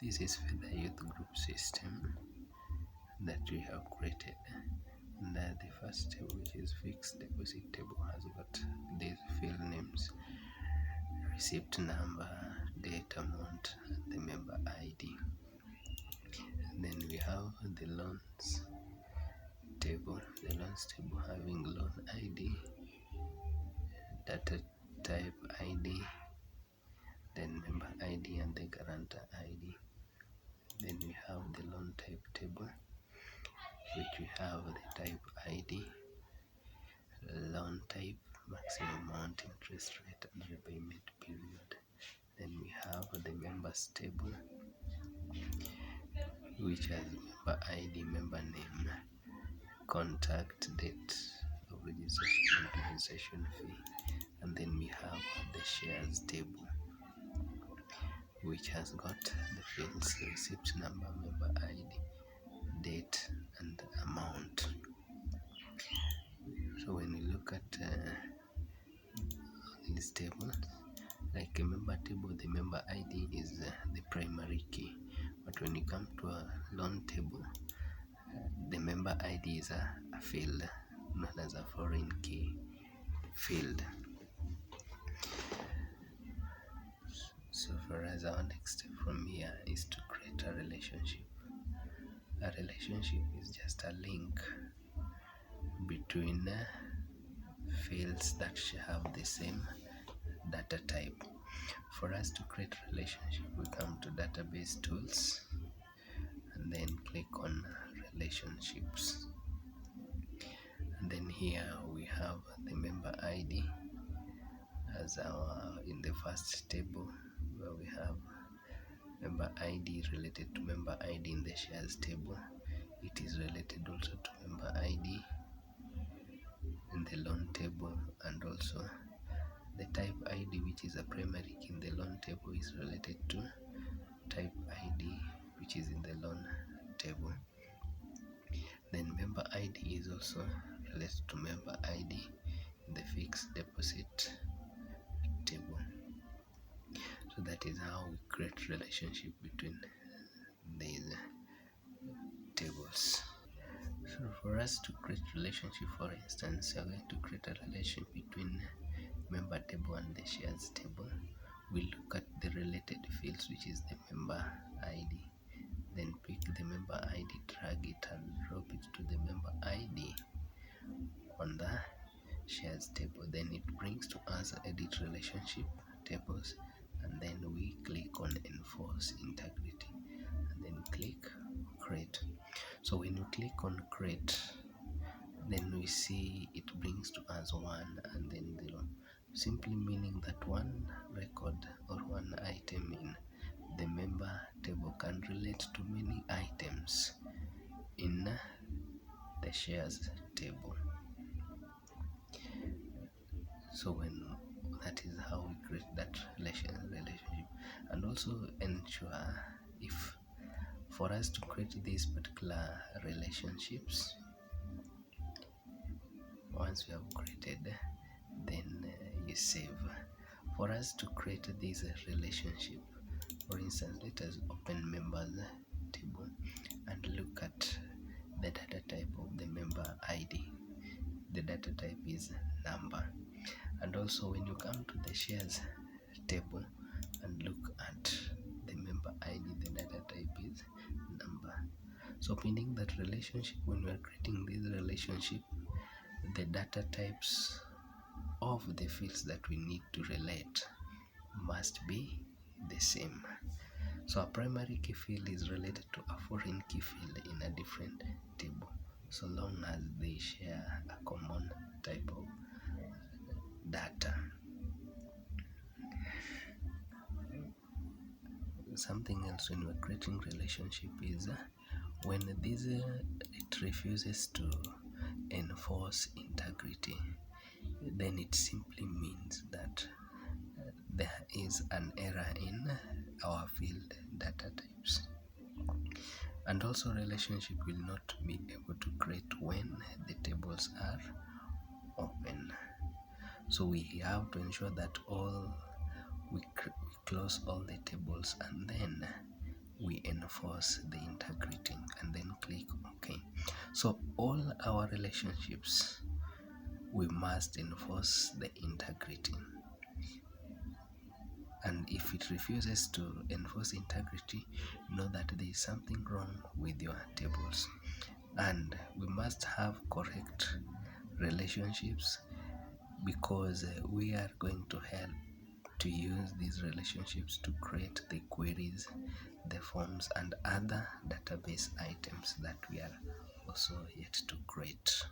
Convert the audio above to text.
This is fedha youth group system that we have created. And the first table, which is fixed deposit table, has got these field names: receipt number, date, amount, and the member ID. And then we have the loans table, having loan ID, data type ID, then member ID and the guarantor ID. Then we have the loan type table, which we have the type ID, loan type, maximum amount, interest rate, and repayment period. Then we have the members table, which has member ID, member name, contact, date of registration and registration fee. And then we have the shares table, which has got the fields: receipt number, member ID, date, and amount. So when we look at this table, like a member table, the member ID is the primary key. But when you come to a loan table, the member ID is a field known as a foreign key field. So for us, our next step from here is to create a relationship. A relationship is just a link between fields that have the same data type. For us to create relationship, we come to database tools and then click on relationships. And then here we have the member ID as our in the first table, where we have member ID related to member ID in the shares table. It is related also to member ID in the loan table, and also the type ID, which is a primary key in the loan table, is related to type ID, which is in the loan table. Then member ID is also related to member ID in the fixed deposit table. So that is how we create relationship between these tables. So for us to create relationship, for instance, we are going to create a relation between member table and the shares table. We look at the related fields, which is the member ID. Then pick the member ID, drag it and drop it to the member ID on the shares table. Then it brings to us edit relationship tables, and then we click on enforce integrity and then click create. So when we click on create, then we see it brings to us 1 and then 0, simply meaning that one record or one item in the member table can relate to many items in the shares table. So when that is how we create that relationship, and also ensure if for us to create these particular relationships, once we have created, then you save. For us to create this relationship, for instance, let us open members table and look at the data type of the member ID. The data type is number. And also when you come to the shares table and look at the member ID, the data type is number. So meaning that relationship, when we are creating this relationship, the data types of the fields that we need to relate must be the same. So a primary key field is related to a foreign key field in a different table, so long as they share a common type of data. Something else when we're creating relationship is when this it refuses to enforce integrity, then it simply means that there is an error in our field data types. And also relationship will not be able to create when the tables are open. So we have to ensure that we close all the tables and then we enforce the integrity, and then click OK. So all our relationships, we must enforce the integrity. And if it refuses to enforce integrity, know that there is something wrong with your tables. And we must have correct relationships, because we are going to help to use these relationships to create the queries, the forms, and other database items that we are also yet to create.